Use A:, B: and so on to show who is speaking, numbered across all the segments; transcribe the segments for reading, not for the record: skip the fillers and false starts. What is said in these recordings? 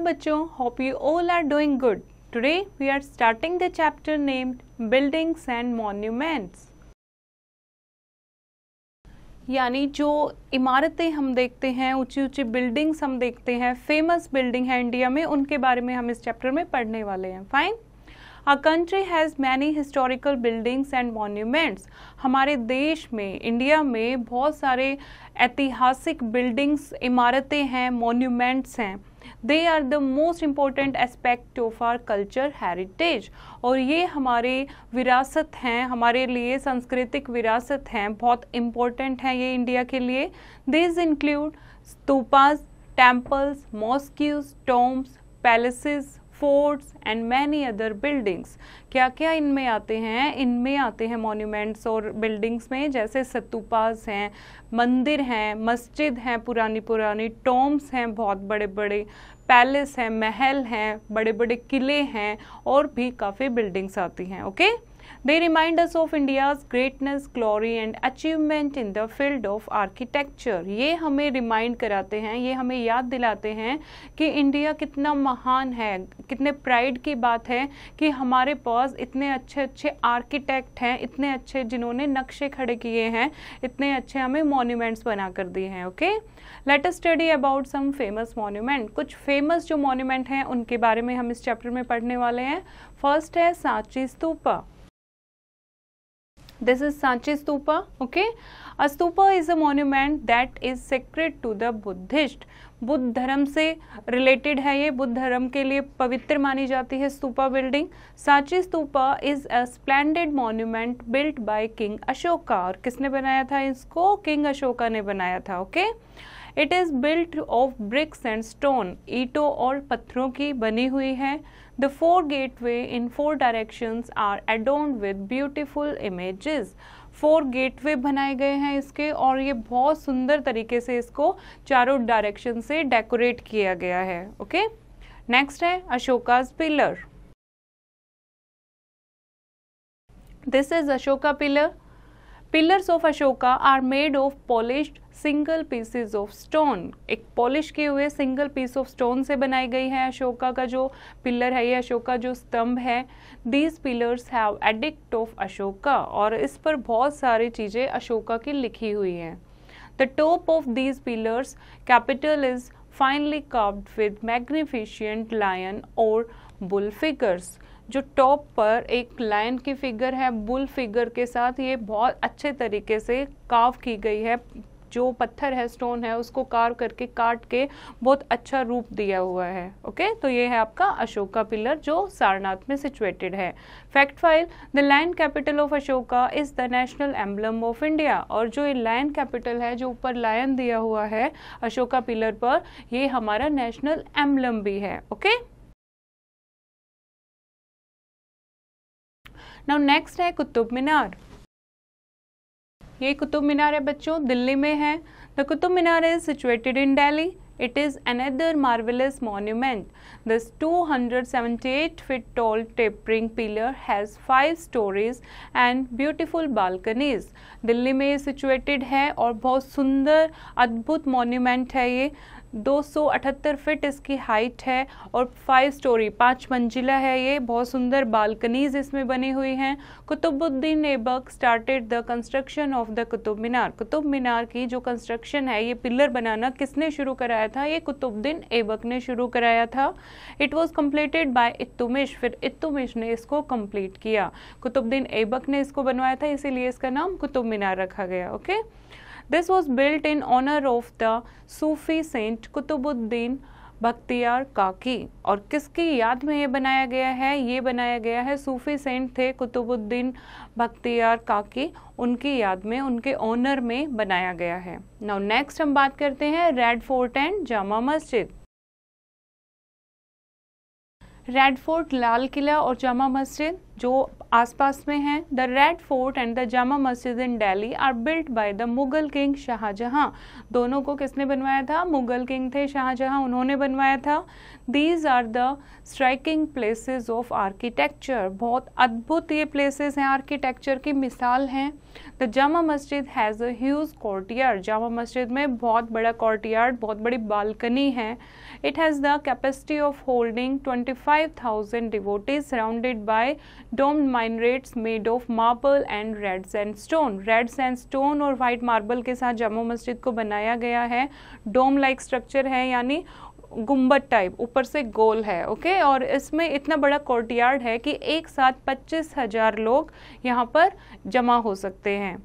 A: बच्चों, hope you all are doing good. Today we are starting the chapter named Buildings and Monuments. यानी जो इमारतें हम देखते हैं, ऊंची ऊंची बिल्डिंग्स हम देखते हैं, फेमस बिल्डिंग है इंडिया में, उनके बारे में हम इस चैप्टर में पढ़ने वाले हैं. Fine. Our country has many historical buildings and monuments. हमारे देश में, इंडिया में बहुत सारे ऐतिहासिक बिल्डिंग्स, इमारतें हैं, मॉन्यूमेंट्स हैं. They are the most important aspect of our culture heritage. और ये हमारे विरासत हैं, हमारे लिए सांस्कृतिक विरासत हैं, बहुत इम्पोर्टेंट हैं ये इंडिया के लिए. These include stupas, temples, mosques, tombs, palaces, forts and many other buildings. क्या क्या इनमें आते हैं? इनमें आते हैं मॉन्यूमेंट्स और बिल्डिंग्स में, जैसे स्तूपास हैं, मंदिर हैं, मस्जिद हैं पुरानी पुरानी, टॉम्ब्स हैं बहुत बड़े बड़े, पैलेस हैं, महल हैं, बड़े बड़े किले हैं, और भी काफ़ी बिल्डिंग्स आती हैं. Okay. They remind us of India's greatness, glory and achievement in the field of architecture. ये हमें रिमाइंड कराते हैं, ये हमें याद दिलाते हैं कि इंडिया कितना महान है, कितने प्राइड की बात है कि हमारे पास इतने अच्छे अच्छे आर्किटेक्ट हैं, इतने अच्छे जिन्होंने नक्शे खड़े किए हैं, इतने अच्छे हमें मॉन्यूमेंट्स बना कर दिए हैं. Okay. Let us study about some famous monument. कुछ फेमस जो मॉन्यूमेंट हैं उनके बारे में हम इस चैप्टर में पढ़ने वाले हैं. फर्स्ट है Sanchi stupa. This is Sanchi Stupa. Okay. A stupa is a monument that is sacred to the Buddhist. Buddha धर्म से रिलेटेड है ये, बुद्ध धर्म के लिए पवित्र मानी जाती है stupa building. Sanchi stupa is a splendid monument built by king Ashoka. और किसने बनाया था इसको? किंग अशोका ने बनाया था. Okay. It is built of BRICS and stone. ईंटों और पत्थरों की बनी हुई है. The four gateway in four directions are adorned with beautiful images. 4 gateway बनाए गए हैं इसके, और ये बहुत सुंदर तरीके से इसको चारों डायरेक्शन से डेकोरेट किया गया है. ओके. नेक्स्ट है Ashoka's pillar. This is Ashoka pillar. Pillars of Ashoka are made of polished single pieces of stone. एक पॉलिश किए हुए सिंगल पीस ऑफ स्टोन से बनाई गई है अशोका का जो पिलर है, ये अशोका जो स्तंभ है. These pillars have edict of Ashoka. और इस पर बहुत सारी चीज़ें अशोका की लिखी हुई हैं. The top of these pillars capital is finely carved with magnificent lion or bull figures. जो टॉप पर एक लायन की फिगर है बुल फिगर के साथ, ये बहुत अच्छे तरीके से कार्व की गई है. जो पत्थर है, स्टोन है, उसको कार्व करके काट के बहुत अच्छा रूप दिया हुआ है. ओके. तो ये है आपका अशोका पिलर जो सारनाथ में सिचुएटेड है. Fact file. The lion capital of Ashoka is the national emblem of India. और जो ये लायन कैपिटल है, जो ऊपर लायन दिया हुआ है अशोका पिलर पर, ये हमारा नेशनल एम्बलम भी है. ओके. नाउ नेक्स्ट है कुतुब मीनार. ये कुतुब मीनार है बच्चों, दिल्ली में है. The Qutub Minar is situated in Delhi. It is another marvelous monument. This 278 feet tall tapering pillar has 5 stories and beautiful balconies. Delhi में सिचुएटेड है और बहुत सुंदर अद्भुत मॉन्यूमेंट है ये. 278 फीट इसकी हाइट है और 5 स्टोरी 5 मंजिला है ये. बहुत सुंदर बालकनीज इसमें बनी हुई हैं. Qutubuddin Aibak started the construction of the Qutub Minar. Qutub Minar की जो कंस्ट्रक्शन है, ये पिलर बनाना किसने शुरू कराया था? ये कुतुबुद्दीन ऐबक ने शुरू कराया था. It was completed by Iltutmish. फिर इल्तुतमिश ने इसको कंप्लीट किया. कुतुबुद्दीन ऐबक ने इसको बनवाया था, इसीलिए इसका नाम कुतुब मीनार रखा गया. Okay. This was built in honor of the Sufi saint Qutbuddin Bakhtiyar Kaki. और किसकी याद में ये बनाया गया है? ये बनाया गया है, सूफी सेंट थे कुतुबुद्दीन बख्तियार काकी, उनकी याद में, उनके ऑनर में बनाया गया है. नाउ नेक्स्ट हम बात करते हैं red fort and Jama Masjid. Red fort, Lal Qila और जामा मस्जिद, जो आसपास में हैं। The red fort and the Jama Masjid in Delhi are built by the Mughal king Shahjahan. दोनों को किसने बनवाया था? मुगल किंग थे शाहजहां, उन्होंने बनवाया था। These are the striking places of architecture. बहुत अद्भुत ये प्लेसेस हैं, आर्किटेक्चर की मिसाल हैं। द जामा मस्जिद has a huge courtyard. Jama Masjid में बहुत बड़ा कोर्टयार्ड, बहुत बड़ी बालकनी है। It has the capacity of holding 25,000 devotees surrounded by domed minarets made of marble and red sandstone. Red sandstone और white marble के साथ जामा मस्जिद को बनाया गया है। डोम लाइक स्ट्रक्चर है, यानी गुम्बद टाइप, ऊपर से गोल है। ओके, और इसमें इतना बड़ा कोर्टयार्ड है कि एक साथ 25,000 लोग यहाँ पर जमा हो सकते हैं।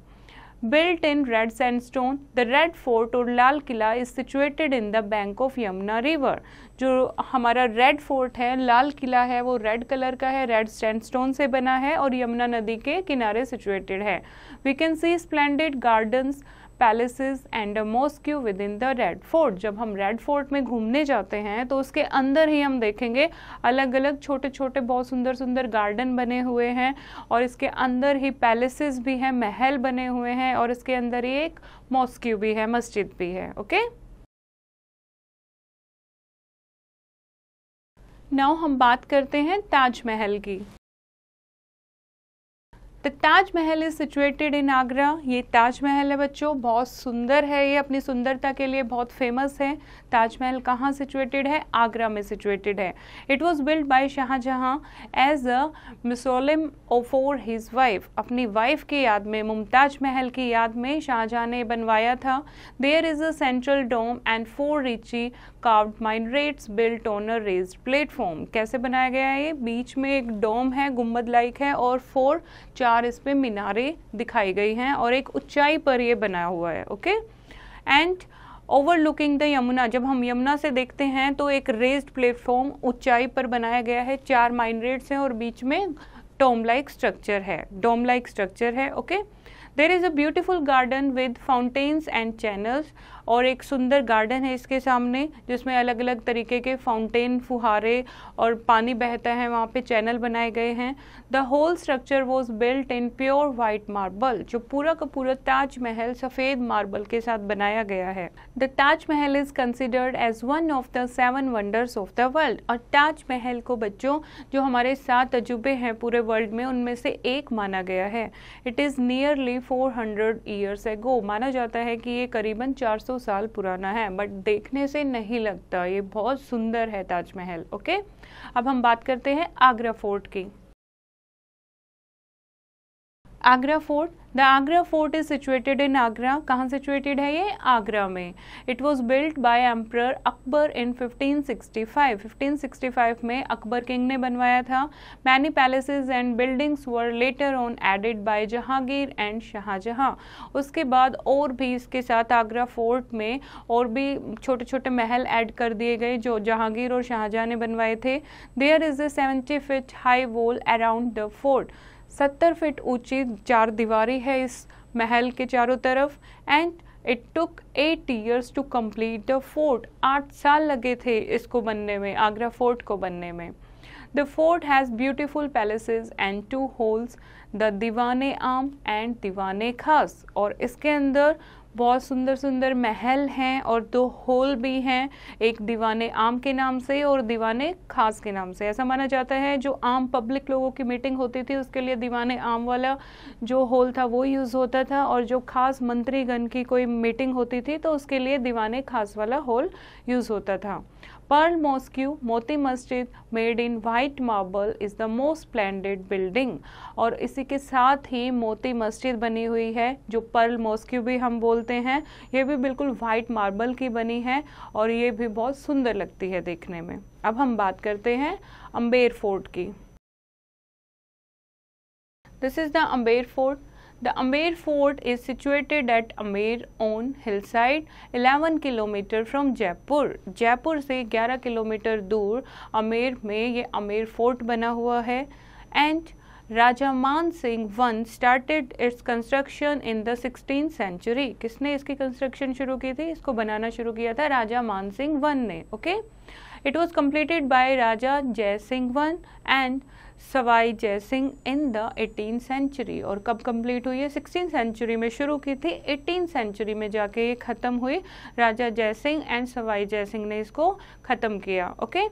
A: Built in red sandstone, the Red Fort और Lal Qila is situated in the bank of Yamuna River. जो हमारा रेड फोर्ट है, लाल किला है, वो रेड कलर का है, रेड सैंडस्टोन से बना है और यमुना नदी के किनारे सिचुएटेड है। We can see splendid gardens, palaces and a mosque with in the red fort. जब हम रेड फोर्ट में घूमने जाते हैं तो उसके अंदर ही हम देखेंगे अलग अलग छोटे छोटे बहुत सुंदर सुंदर गार्डन बने हुए हैं और इसके अंदर ही पैलेसेस भी हैं, महल बने हुए हैं और इसके अंदर ही एक मॉस्क्यू भी है, मस्जिद भी है। ओके, नाउ हम बात करते हैं ताजमहल की। The Taj Mahal is situated in Agra. ये ताजमहल है बच्चों, बहुत सुंदर है, ये अपनी सुंदरता के लिए बहुत फेमस है। ताजमहल कहाँ सिचुएटेड है? आगरा में सिचुएटेड है। It was build by Shah Jahan as a mausoleum for his wife. अपनी वाइफ की याद में, मुमताज महल की याद में शाहजहां ने बनवाया था। There is a central dome and 4 richly carved minarets built on a raised platform. कैसे बनाया गया है? ये बीच में एक डोम है, गुम्बद लाइक है, और 4 इस पे मीनारे दिखाई गई हैं और एक ऊंचाई पर ये बना हुआ है। Okay, and overlooking the Yamuna. जब हम यमुना से देखते हैं तो एक रेज्ड प्लेटफॉर्म ऊंचाई पर बनाया गया है, 4 माइनरेट्स हैं और बीच में डोम लाइक स्ट्रक्चर है। Okay, there is a beautiful garden with fountains and channels. और एक सुंदर गार्डन है इसके सामने जिसमें अलग अलग तरीके के फाउंटेन, फुहारे और पानी बहता है, वहाँ पे चैनल बनाए गए हैं। The whole structure was built in pure white marble. जो पूरा का पूरा ताजमहल सफ़ेद मार्बल के साथ बनाया गया है। The Taj Mahal is considered as one of the 7 wonders of the world. और ताजमहल को बच्चों, जो हमारे 7 अजूबे हैं पूरे वर्ल्ड में, उनमें से एक माना गया है। It is nearly 400 years ago. माना जाता है कि ये करीबन 400 साल पुराना है, बट देखने से नहीं लगता। ये बहुत सुंदर है ताजमहल। ओके, अब हम बात करते हैं आगरा फोर्ट की। Agra fort, the Agra fort is situated in Agra. कहाँ सिचुएटेड है ये? आगरा में। It was built by emperor Akbar in 1565। 1565 में अकबर किंग ने बनवाया था। Many palaces and buildings were later on added by Jahangir and Shahjahan. उसके बाद और भी इसके साथ आगरा फोर्ट में और भी छोटे छोटे महल ऐड कर दिए गए जो जहांगीर और शाहजहां ने बनवाए थे। There is a 70 feet high wall around the fort. 70 feet ऊंची 4 दीवारी है इस महल के चारों तरफ। And it took 8 years to complete the fort. 8 साल लगे थे इसको बनने में, आगरा फोर्ट को बनने में। The fort has beautiful palaces and 2 halls, the दीवाने आम एंड दीवाने खास। और इसके अंदर बहुत सुंदर सुंदर महल हैं और 2 हॉल भी हैं, एक दीवाने आम के नाम से और दीवाने खास के नाम से। ऐसा माना जाता है जो आम पब्लिक लोगों की मीटिंग होती थी उसके लिए दीवाने आम वाला जो हॉल था वो यूज़ होता था, और जो खास मंत्रीगण की कोई मीटिंग होती थी तो उसके लिए दीवाने खास वाला हॉल यूज़ होता था। Perl mosque, Moti Masjid made in white marble is the most splendid building. और इसी के साथ ही मोती मस्जिद बनी हुई है जो पर्ल मॉस्क्यू भी हम बोलते हैं। ये भी बिल्कुल वाइट मार्बल की बनी है और ये भी बहुत सुंदर लगती है देखने में। अब हम बात करते हैं अम्बेर फोर्ट की। This is the Amber fort. The Amer Fort is situated at Amer on hillside 11 kilometre from Jaipur. Jaipur से 11 किलोमीटर दूर अमेर में ये अमेर फोर्ट बना हुआ है। एंड राजा मान Singh one started its construction in the 16th century। किसने इसकी कंस्ट्रक्शन शुरू की थी? इसको बनाना शुरू किया था राजा मान सिंह वन ने। Okay, it was completed by राजा जय Singh one and Sawai Jai Singh in the 18th century. और कब कंप्लीट हुई है? 16th सेंचुरी में शुरू की थी, 18th सेंचुरी में जाके ये ख़त्म हुई। राजा जय सिंह एंड सवाई जय सिंह ने इसको ख़त्म किया। ओके,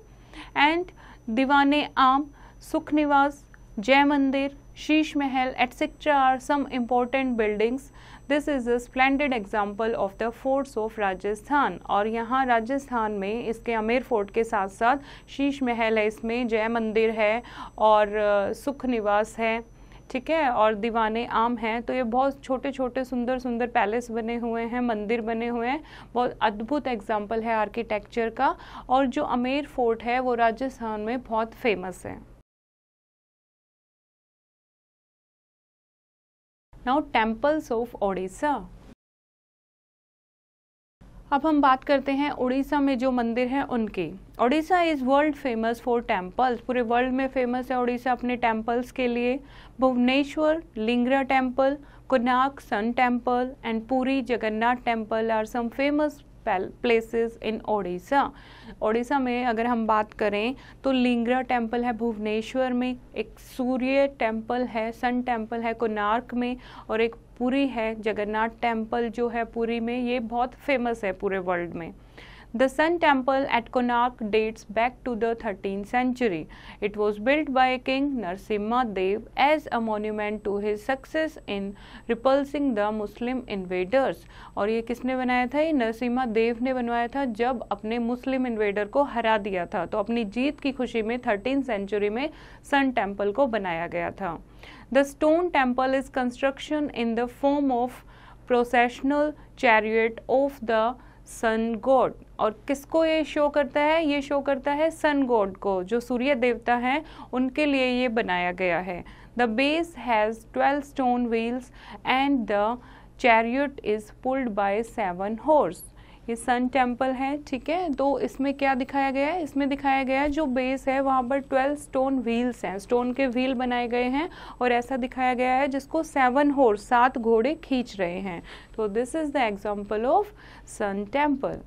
A: एंड दीवाने आम, सुख निवास, जय Mandir, Sheesh Mahal etcetera are some important buildings. This is a splendid example of the forts of Rajasthan. और यहाँ राजस्थान में इसके आमेर फोर्ट के साथ साथ शीश महल है, इसमें जय मंदिर है और सुख निवास है, ठीक है, और दीवाने आम हैं। तो ये बहुत छोटे छोटे सुंदर सुंदर पैलेस बने हुए हैं, मंदिर बने हुए हैं, बहुत अद्भुत एग्जाम्पल है आर्किटेक्चर का। और जो आमेर फोर्ट है वो राजस्थान में बहुत फेमस है। Now temples of Odisha. अब हम बात करते हैं उड़ीसा में जो मंदिर हैं उनकी। Odisha is world famous for temples, पूरे वर्ल्ड में फेमस है ओडिशा अपने टेम्पल्स के लिए। Bhubaneswar Lingaraj temple, Konark sun temple and Puri Jagannath temple are some famous places in Odisha. Odisha में अगर हम बात करें तो लिंगरा टेम्पल है भुवनेश्वर में, एक सूर्य टेम्पल है, सन टेम्पल है कोणार्क में, और एक पुरी है जगन्नाथ टेम्पल जो है पुरी में, ये बहुत फेमस है पूरे वर्ल्ड में। The Sun Temple at Konark dates back to the 13th century. It was built by King Narasimha Dev as a monument to his success in repulsing the Muslim invaders. और ये किसने बनाया था? ये नरसिम्हा देव ने बनवाया था जब अपने मुस्लिम इन्वेडर को हरा दिया था। तो अपनी जीत की खुशी में 13th सेंचुरी में सन टेम्पल को बनाया गया था। The stone temple is construction in the form of processional chariot of the sun god. और किसको ये शो करता है? ये शो करता है सन गॉड को, जो सूर्य देवता हैं उनके लिए ये बनाया गया है। The base has 12 stone wheels and the chariot is pulled bye 7 horse. ये सन टेम्पल है, ठीक है। तो इसमें क्या दिखाया गया है? इसमें दिखाया गया है जो बेस है वहाँ पर 12 स्टोन व्हील्स हैं, स्टोन के व्हील बनाए गए हैं, और ऐसा दिखाया गया है जिसको 7 हॉर्स 7 घोड़े खींच रहे हैं। तो this is the example of sun temple.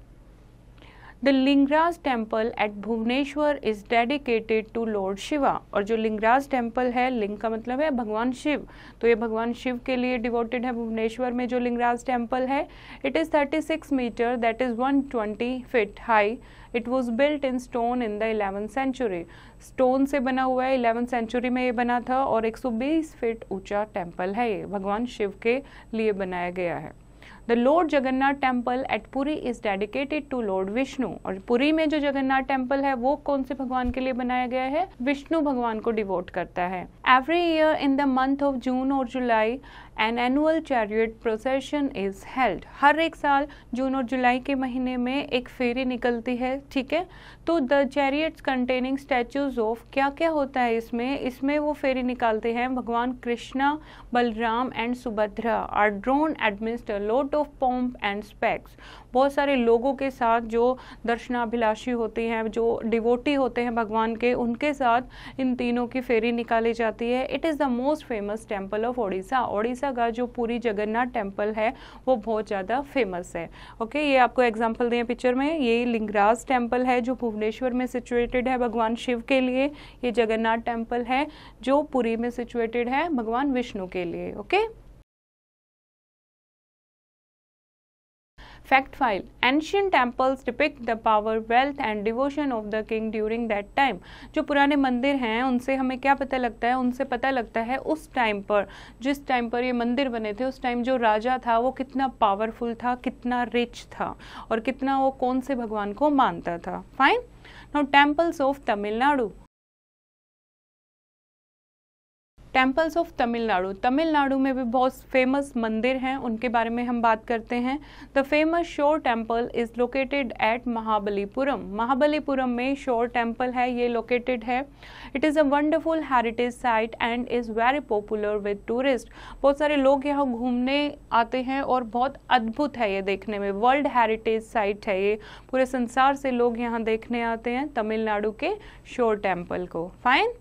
A: The Lingaraj temple at Bhubaneswar is dedicated to lord Shiva. और जो लिंगराज टेम्पल है, लिंग का मतलब है भगवान शिव, तो ये भगवान शिव के लिए डिवोटेड है भुवनेश्वर में जो लिंगराज टेम्पल है। It is 36 meter that is 120 feet high. It was built in stone in the 11th century. Stone से बना हुआ है, 11th सेंचुरी में ये बना था, और 120 फीट ऊंचा टेम्पल है, ये भगवान शिव के लिए बनाया गया है। The lord Jagannath temple at Puri is dedicated to lord Vishnu. और पुरी में जो जगन्नाथ टेम्पल है वो कौन से भगवान के लिए बनाया गया है? विष्णु भगवान को डिवोट करता है। Every year in the month of June और July an annual chariot procession is held. हर एक साल जून और जुलाई के महीने में एक फेरी निकलती है, ठीक है। तो the chariots containing statues of, क्या क्या होता है इसमें? इसमें वो फेरी निकालते हैं भगवान Krishna, Balram and Subhadra are drawn amidst a lot of pomp and specs. बहुत सारे लोगों के साथ जो दर्शनाभिलाषी होते हैं, जो डिवोटी होते हैं भगवान के, उनके साथ इन तीनों की फेरी निकाली जाती है। It is the most famous temple of Odisha. Odisha का जो पुरी जगन्नाथ टेम्पल है वो बहुत ज़्यादा फेमस है। ओके, ये आपको एग्जाम्पल दें पिक्चर में। ये लिंगराज टेम्पल है जो भुवनेश्वर में सिचुएटेड है भगवान शिव के लिए। ये जगन्नाथ टेम्पल है जो पुरी में सिचुएटेड है भगवान विष्णु के लिए। Okay, Fact file: Ancient temples depict the power, wealth and devotion of the king during that time. जो पुराने मंदिर हैं उनसे हमें क्या पता लगता है? उनसे पता लगता है उस टाइम पर, जिस टाइम पर ये मंदिर बने थे, उस टाइम जो राजा था वो कितना पावरफुल था, कितना रिच था, और कितना वो कौन से भगवान को मानता था। Fine. Now temples of Tamil Nadu. Temples of Tamil Nadu. Tamil Nadu में भी बहुत फेमस मंदिर हैं, उनके बारे में हम बात करते हैं। द फेमस शोर temple is located at Mahabalipuram. Mahabalipuram में शोर टेम्पल है, ये लोकेटेड है। It is a wonderful heritage site and is very popular with tourist. बहुत सारे लोग यहाँ घूमने आते हैं और बहुत अद्भुत है ये देखने में। वर्ल्ड हेरिटेज साइट है ये, पूरे संसार से लोग यहाँ देखने आते हैं तमिलनाडु के शोर टेम्पल को। Fine.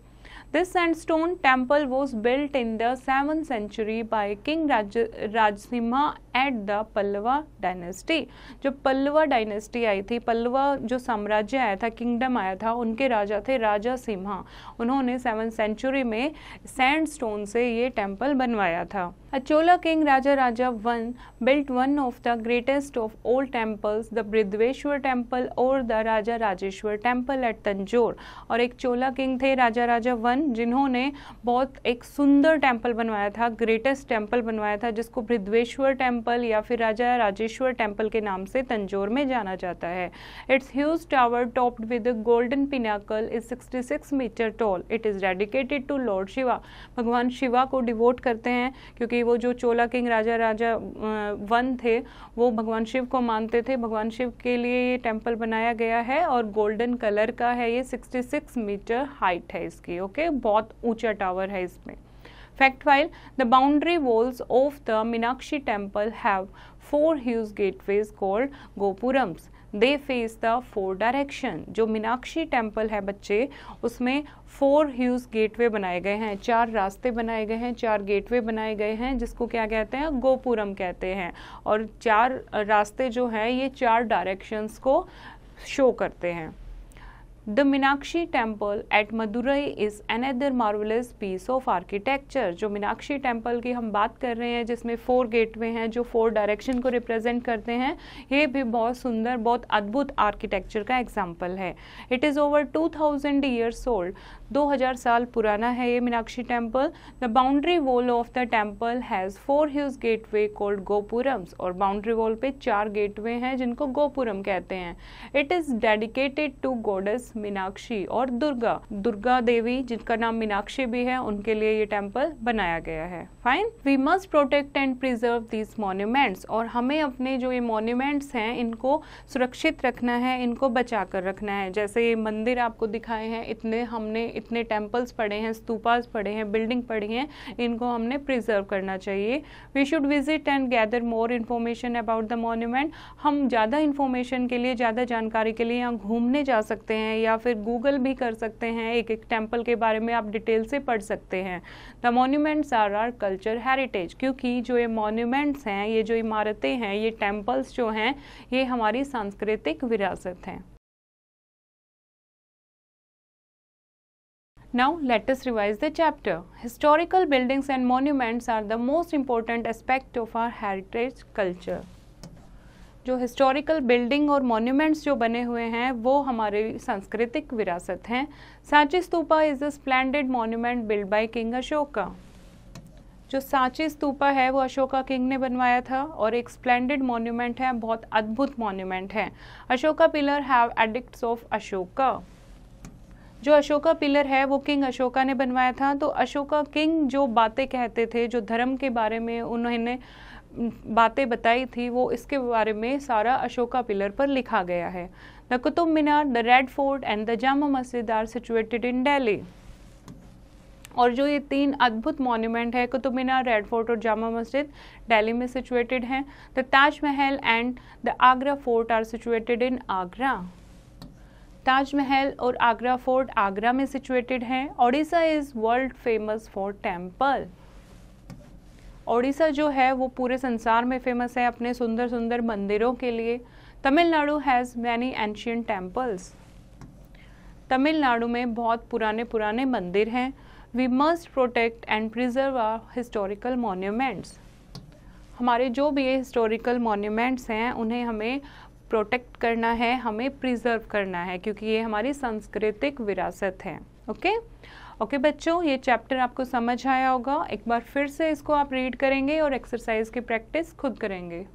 A: This sandstone temple was built in the 7th century by King Rajsimha at the Pallava dynasty. जो पल्लवा डायनेस्टी आई थी, पल्लवा जो साम्राज्य आया था, किंगडम आया था, उनके राजा थे राजा सिम्हा। उन्होंने 7th सेंचुरी में सैंडस्टोन से ये टेम्पल बनवाया था। Chola king Raja I built one of the greatest of all temples, the Bridveshwar temple or the Raja Rajeshwar temple at Tanjore। और एक चोला किंग थे राजा I जिन्होंने बहुत एक सुंदर टेम्पल बनवाया था, ग्रेटेस्ट टेम्पल बनवाया था, जिसको बृहद्वेश्वर टेम्पल या फिर राजा राजेश्वर टेम्पल के नाम से तंजोर में जाना जाता है। It's huge tower topped with golden pinnacle is 66 meter tall. It is dedicated to lord Shiva. भगवान शिवा को डिवोट करते हैं, क्योंकि वो जो चोला किंग राजा I थे वो भगवान शिव को मानते थे। भगवान शिव के लिए ये टेम्पल बनाया गया है और गोल्डन कलर का है। ये 66 मीटर हाइट है इसकी। ओके, बहुत ऊंचा टावर है इसमें। Fact while the boundary walls of the Meenakshi temple have 4 huge gateways called Gopurams. They face the 4 direction। जो मीनाक्षी टेम्पल है बच्चे, उसमें 4 ह्यूज गेटवे बनाए गए हैं, 4 रास्ते बनाए गए हैं, 4 गेटवे बनाए गए हैं, जिसको क्या कहते हैं, गोपुरम कहते हैं। और 4 रास्ते जो हैं ये 4 डायरेक्शंस को शो करते हैं। The Meenakshi temple at Madurai is another marvelous piece of architecture। जो मीनाक्षी टेम्पल की हम बात कर रहे हैं, जिसमें 4 गेटवे हैं जो 4 डायरेक्शन को रिप्रेजेंट करते हैं, ये भी बहुत सुंदर, बहुत अद्भुत आर्किटेक्चर का एग्जाम्पल है। It is over 2000 years old. 2000 साल पुराना है ये Meenakshi temple. The boundary wall of the temple has 4 huge gateway called gopurams. और बाउंड्री वॉल पे 4 गेटवे हैं जिनको गोपुरम कहते हैं। It is dedicated to goddess Meenakshi और दुर्गा देवी, जिनका नाम मीनाक्षी भी है, उनके लिए ये टेम्पल बनाया गया है। Fine. We must protect and preserve these monuments. और हमें अपने जो ये मॉन्यूमेंट्स हैं इनको सुरक्षित रखना है, इनको बचा कर रखना है। जैसे ये मंदिर आपको दिखाए हैं, इतने टेम्पल्स पड़े हैं, स्तूपास पड़े हैं, बिल्डिंग पड़ी हैं, इनको हमने प्रिजर्व करना चाहिए। We should visit and gather more information about the monument. हम ज़्यादा इन्फॉर्मेशन के लिए, ज़्यादा जानकारी के लिए यहाँ घूमने जा सकते हैं या फिर गूगल भी कर सकते हैं। एक टेम्पल के बारे में आप डिटेल से पढ़ सकते हैं। The monuments are our culture heritage. क्योंकि जो ये मॉन्यूमेंट्स हैं, ये जो इमारतें हैं, ये टेम्पल्स जो हैं, ये हमारी सांस्कृतिक विरासत हैं। Now let us revise the chapter. Historical buildings and monuments are the most important aspect of our heritage culture. जो हिस्टोरिकल बिल्डिंग और मॉन्यूमेंट्स जो बने हुए हैं वो हमारी सांस्कृतिक विरासत हैं। Sanchi stupa is a splendid monument build by king Ashoka. जो सांची स्तूपा है वो अशोका किंग ने बनवाया था और एक स्प्लेंडेड मॉन्यूमेंट है, बहुत अद्भुत मॉन्यूमेंट है। Ashoka pillar have addicts of Ashoka. जो अशोका पिलर है वो किंग अशोका ने बनवाया था। तो अशोका किंग जो बातें कहते थे, जो धर्म के बारे में उन्होंने बातें बताई थी, वो इसके बारे में सारा अशोका पिलर पर लिखा गया है। The Qutub Minar, the red fort and the Jama मस्जिद आर सिचुएटेड इन दिल्ली। और जो ये 3 अद्भुत मॉन्यूमेंट है, कुतुब मीनार, रेड फोर्ट और जामा मस्जिद, दिल्ली में सिचुएटेड हैं। The Taj Mahal and the Agra fort are situated in Agra. Taj Mahal और आगरा फोर्ट आगरा में सिचुएटेड हैं। Odisha is world famous for temple. Odisha जो है वो पूरे संसार में फेमस है अपने सुंदर सुंदर मंदिरों के लिए। Tamil Nadu has many ancient temples. Tamil Nadu में बहुत पुराने मंदिर हैं। We must protect and preserve our historical monuments. हमारे जो भी ये हिस्टोरिकल मॉन्यूमेंट्स हैं उन्हें हमें प्रोटेक्ट करना है, हमें प्रिजर्व करना है, क्योंकि ये हमारी सांस्कृतिक विरासत है। ओके बच्चों, ये चैप्टर आपको समझ आया होगा। एक बार फिर से इसको आप रीड करेंगे और एक्सरसाइज की प्रैक्टिस खुद करेंगे।